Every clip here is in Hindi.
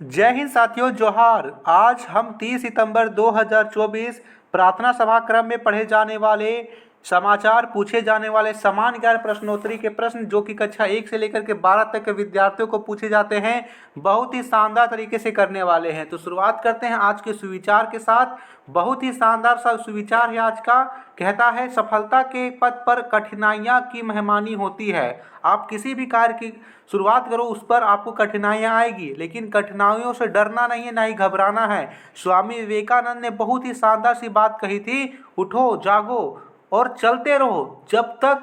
जय हिंद साथियों, जोहार। आज हम 30 सितंबर 2024 प्रार्थना सभा क्रम में पढ़े जाने वाले समाचार, पूछे जाने वाले समान ज्ञान प्रश्नोत्तरी के प्रश्न जो कि कक्षा 1 से लेकर के 12 तक के विद्यार्थियों को पूछे जाते हैं, बहुत ही शानदार तरीके से करने वाले हैं। तो शुरुआत करते हैं आज के सुविचार के साथ। बहुत ही शानदार सा सुविचार है आज का। कहता है, सफलता के पथ पर कठिनाइयाँ की मेहमानी होती है। आप किसी भी कार्य की शुरुआत करो, उस पर आपको कठिनाइयाँ आएगी, लेकिन कठिनाइयों से डरना नहीं है, ना ही घबराना है। स्वामी विवेकानंद ने बहुत ही शानदार सी बात कही थी, उठो, जागो और चलते रहो जब तक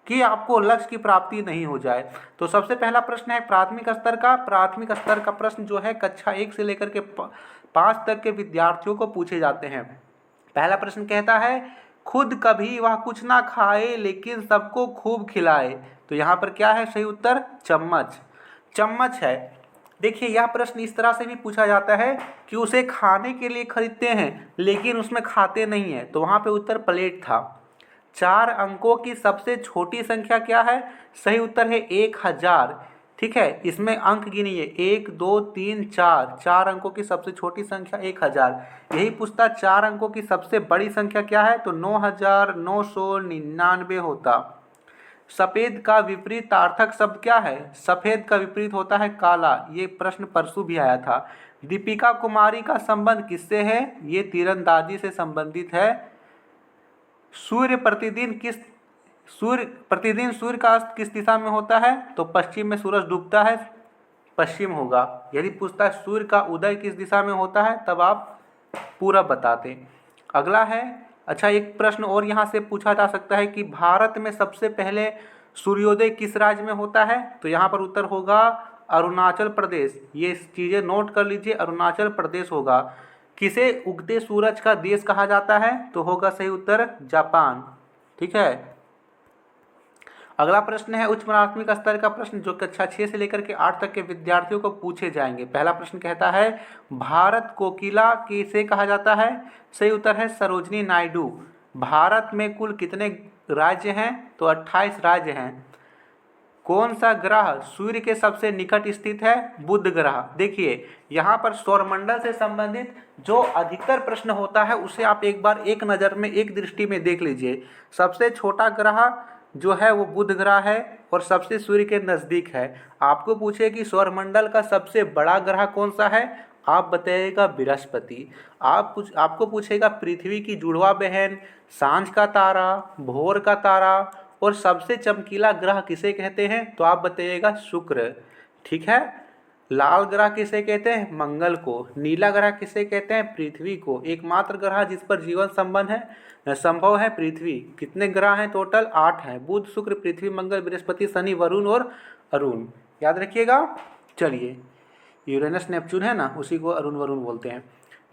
कि आपको लक्ष्य की प्राप्ति नहीं हो जाए। तो सबसे पहला प्रश्न है प्राथमिक स्तर का। प्राथमिक स्तर का प्रश्न जो है कक्षा 1 से लेकर के 5 तक के विद्यार्थियों को पूछे जाते हैं। पहला प्रश्न कहता है, खुद कभी वह कुछ ना खाए लेकिन सबको खूब खिलाए। तो यहाँ पर क्या है सही उत्तर? चम्मच। चम्मच है। देखिए, यह प्रश्न इस तरह से भी पूछा जाता है कि उसे खाने के लिए खरीदते हैं लेकिन उसमें खाते नहीं हैं। तो वहाँ पे उत्तर प्लेट था। 4 अंकों की सबसे छोटी संख्या क्या है? सही उत्तर है 1000। ठीक है, इसमें अंक गिनिए 1 2 3 4। 4 अंकों की सबसे छोटी संख्या 1000। यही पूछता 4 अंकों की सबसे बड़ी संख्या क्या है? तो 9999 होता। सफेद का विपरीतार्थक शब्द क्या है? सफेद का विपरीत होता है काला। ये प्रश्न परसों भी आया था। दीपिका कुमारी का संबंध किससे है? ये तीरंदाजी से संबंधित है। सूर्य प्रतिदिन सूर्य का अस्त किस दिशा में होता है? तो पश्चिम में सूरज डूबता है, पश्चिम होगा। यदि पूछता है सूर्य का उदय किस दिशा में होता है, तब आप पूरब बताते। अगला है, अच्छा एक प्रश्न और यहाँ से पूछा जा सकता है कि भारत में सबसे पहले सूर्योदय किस राज्य में होता है? तो यहाँ पर उत्तर होगा अरुणाचल प्रदेश। ये चीज़ें नोट कर लीजिए, अरुणाचल प्रदेश होगा। किसे उगते सूरज का देश कहा जाता है? तो होगा सही उत्तर जापान। ठीक है। अगला प्रश्न है उच्च प्राथमिक स्तर का प्रश्न जो कक्षा 6 से लेकर के 8 तक के विद्यार्थियों को पूछे जाएंगे। पहला प्रश्न कहता है, भारत कोकिला किसे कहा जाता है? सही उत्तर है सरोजिनी नायडू। भारत में कुल कितने राज्य हैं? तो 28 राज्य हैं। कौन सा ग्रह सूर्य के सबसे निकट स्थित है? बुध ग्रह। देखिए, यहाँ पर सौरमंडल से संबंधित जो अधिकतर प्रश्न होता है उसे आप एक बार एक नज़र में, एक दृष्टि में देख लीजिए। सबसे छोटा ग्रह जो है वो बुध ग्रह है और सबसे सूर्य के नज़दीक है। आपको पूछे कि सौरमंडल का सबसे बड़ा ग्रह कौन सा है? आप बताइएगा बृहस्पति। आपको पूछेगा पृथ्वी की जुड़वा बहन, सांझ का तारा, भोर का तारा और सबसे चमकीला ग्रह किसे कहते हैं? तो आप बताइएगा शुक्र। ठीक है। लाल ग्रह किसे कहते हैं? मंगल को। नीला ग्रह किसे कहते हैं? पृथ्वी को। एकमात्र ग्रह जिस पर जीवन संभव है पृथ्वी। कितने ग्रह हैं टोटल? 8 हैं। बुध, शुक्र, पृथ्वी, मंगल, बृहस्पति, शनि, वरुण और अरुण। याद रखिएगा। चलिए, यूरेनस नेपच्यून है ना, उसी को अरुण वरुण बोलते हैं।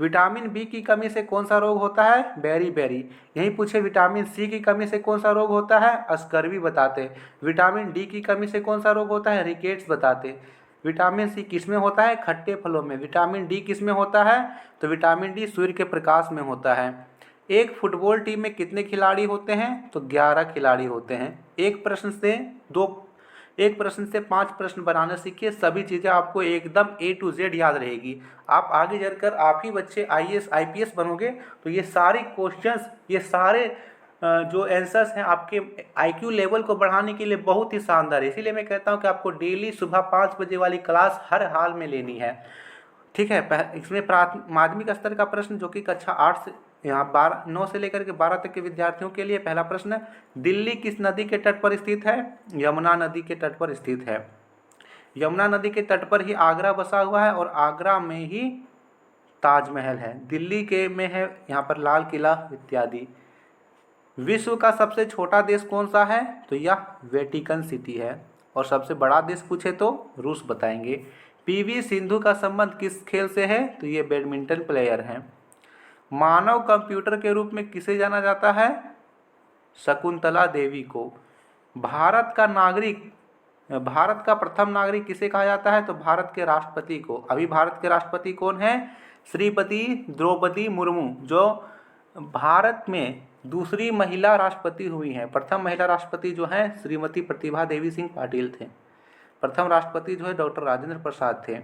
विटामिन बी की कमी से कौन सा रोग होता है? Beriberi. यहीं पूछे विटामिन सी की कमी से कौन सा रोग होता है? स्कर्वी बताते। विटामिन डी की कमी से कौन सा रोग होता है? रिकेट्स बताते। विटामिन सी किस में होता है? खट्टे फलों में। विटामिन डी किस में होता है? तो विटामिन डी सूर्य के प्रकाश में होता है। एक फुटबॉल टीम में कितने खिलाड़ी होते हैं? तो 11 खिलाड़ी होते हैं। एक प्रश्न से 5 प्रश्न बनाना सीखिए। सभी चीज़ें आपको एकदम A to Z याद रहेगी। आप आगे चलकर आप ही बच्चे IAS IPS बनोगे तो ये सारे क्वेश्चंस, ये सारे जो आंसर्स हैं आपके IQ लेवल को बढ़ाने के लिए बहुत ही शानदार है। इसीलिए मैं कहता हूँ कि आपको डेली सुबह 5 बजे वाली क्लास हर हाल में लेनी है। ठीक है। इसमें माध्यमिक स्तर का प्रश्न जो कि कक्षा 8 से यहाँ 9 से लेकर के 12 तक के विद्यार्थियों के लिए। पहला प्रश्न, दिल्ली किस नदी के तट पर स्थित है? यमुना नदी के तट पर स्थित है। यमुना नदी के तट पर ही आगरा बसा हुआ है और आगरा में ही ताजमहल है। दिल्ली के में है यहाँ पर लाल किला इत्यादि। विश्व का सबसे छोटा देश कौन सा है? तो यह वेटिकन सिटी है। और सबसे बड़ा देश पूछे तो रूस बताएंगे। पीवी सिंधु का संबंध किस खेल से है? तो ये बैडमिंटन प्लेयर हैं। मानव कंप्यूटर के रूप में किसे जाना जाता है? शकुंतला देवी को। भारत का प्रथम नागरिक किसे कहा जाता है? तो भारत के राष्ट्रपति को। अभी भारत के राष्ट्रपति कौन है? श्रीमती द्रौपदी मुर्मू, जो भारत में दूसरी महिला राष्ट्रपति हुई हैं। प्रथम महिला राष्ट्रपति जो हैं श्रीमती प्रतिभा देवी सिंह पाटिल थे। प्रथम राष्ट्रपति जो है डॉक्टर राजेंद्र प्रसाद थे।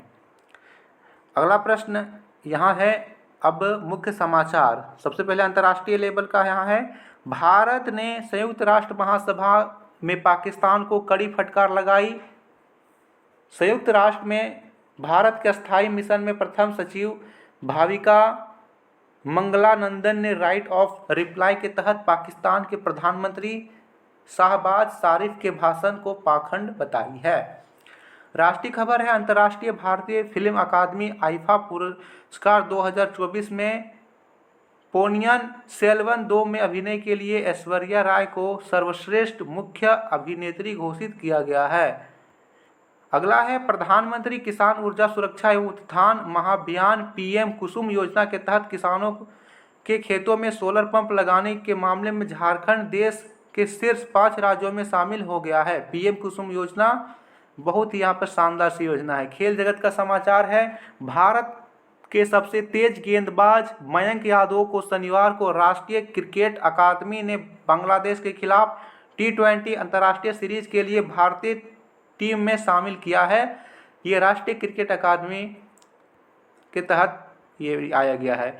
अगला प्रश्न यहाँ है, अब मुख्य समाचार। सबसे पहले अंतर्राष्ट्रीय लेवल का यहाँ है, भारत ने संयुक्त राष्ट्र महासभा में पाकिस्तान को कड़ी फटकार लगाई। संयुक्त राष्ट्र में भारत के स्थायी मिशन में प्रथम सचिव भाविका मंगलानंदन ने राइट ऑफ रिप्लाई के तहत पाकिस्तान के प्रधानमंत्री शाहबाज शरीफ के भाषण को पाखंड बताई है। राष्ट्रीय खबर है, अंतर्राष्ट्रीय भारतीय फिल्म अकादमी आईफा पुरस्कार 2024 में पोन्नियन सेल्वन 2 में अभिनय के लिए ऐश्वर्या राय को सर्वश्रेष्ठ मुख्य अभिनेत्री घोषित किया गया है। अगला है, प्रधानमंत्री किसान ऊर्जा सुरक्षा एवं उत्थान महाभियान पीएम कुसुम योजना के तहत किसानों के खेतों में सोलर पंप लगाने के मामले में झारखंड देश के शीर्ष 5 राज्यों में शामिल हो गया है। पीएम कुसुम योजना बहुत ही यहाँ पर शानदार सी योजना है। खेल जगत का समाचार है, भारत के सबसे तेज गेंदबाज मयंक यादव को शनिवार को राष्ट्रीय क्रिकेट अकादमी ने बांग्लादेश के खिलाफ T20 अंतर्राष्ट्रीय सीरीज के लिए भारतीय टीम में शामिल किया है। ये राष्ट्रीय क्रिकेट अकादमी के तहत ये आया गया है।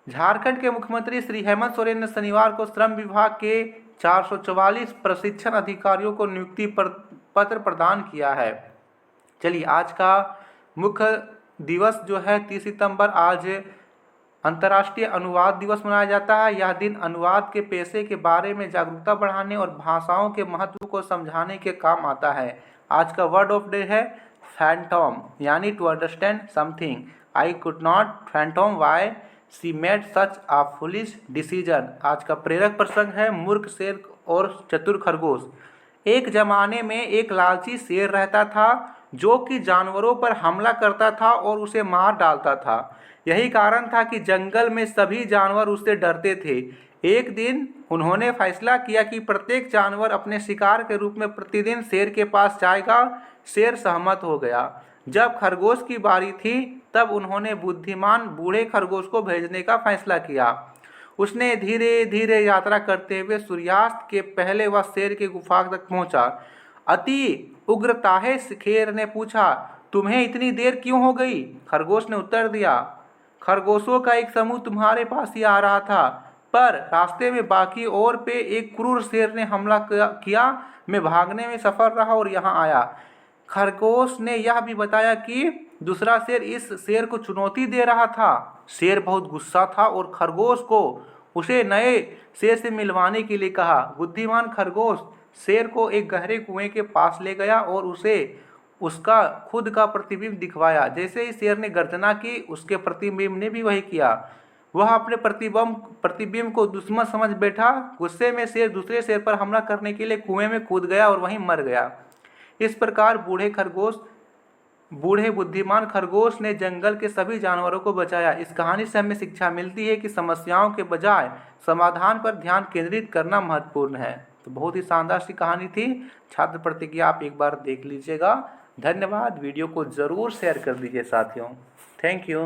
झारखंड के मुख्यमंत्री श्री हेमंत सोरेन ने शनिवार को श्रम विभाग के 444 प्रशिक्षण अधिकारियों को नियुक्ति पत्र प्रदान किया है। चलिए, आज का मुख्य दिवस जो है 30 सितंबर, आज अंतर्राष्ट्रीय अनुवाद दिवस मनाया जाता है। यह दिन अनुवाद के पेशे के बारे में जागरूकता बढ़ाने और भाषाओं के महत्व को समझाने के काम आता है। आज का वर्ड ऑफ डे है फैंटम, यानी to understand something. I could not phantom why she made such a foolish decision. आज का प्रेरक प्रसंग है मूर्ख शेर और चतुर खरगोश। एक जमाने में एक लालची शेर रहता था जो कि जानवरों पर हमला करता था और उसे मार डालता था। यही कारण था कि जंगल में सभी जानवर उससे डरते थे। एक दिन उन्होंने फैसला किया कि प्रत्येक जानवर अपने शिकार के रूप में प्रतिदिन शेर के पास जाएगा। शेर सहमत हो गया। जब खरगोश की बारी थी तब उन्होंने बुद्धिमान बूढ़े खरगोश को भेजने का फैसला किया। उसने धीरे धीरे यात्रा करते हुए सूर्यास्त के पहले वह शेर के गुफा तक पहुंचा। अति उग्रताहे शेर ने पूछा, तुम्हें इतनी देर क्यों हो गई? खरगोश ने उत्तर दिया, खरगोशों का एक समूह तुम्हारे पास ही आ रहा था, पर रास्ते में बाकी ओर पे एक क्रूर शेर ने हमला किया। मैं भागने में सफल रहा और यहाँ आया। खरगोश ने यह भी बताया कि दूसरा शेर इस शेर को चुनौती दे रहा था। शेर बहुत गुस्सा था और खरगोश को उसे नए शेर से मिलवाने के लिए कहा। बुद्धिमान खरगोश शेर को एक गहरे कुएं के पास ले गया और उसे उसका खुद का प्रतिबिंब दिखवाया। जैसे ही शेर ने गर्जना की, उसके प्रतिबिंब ने भी वही किया। वह अपने प्रतिबिंब को दुश्मन समझ बैठा। गुस्से में शेर दूसरे शेर पर हमला करने के लिए कुएं में कूद गया और वहीं मर गया। इस प्रकार बूढ़े बुद्धिमान खरगोश ने जंगल के सभी जानवरों को बचाया। इस कहानी से हमें शिक्षा मिलती है कि समस्याओं के बजाय समाधान पर ध्यान केंद्रित करना महत्वपूर्ण है। तो बहुत ही शानदार सी कहानी थी। छात्र प्रतिज्ञा आप एक बार देख लीजिएगा। धन्यवाद। वीडियो को ज़रूर शेयर कर दीजिए साथियों। Thank you.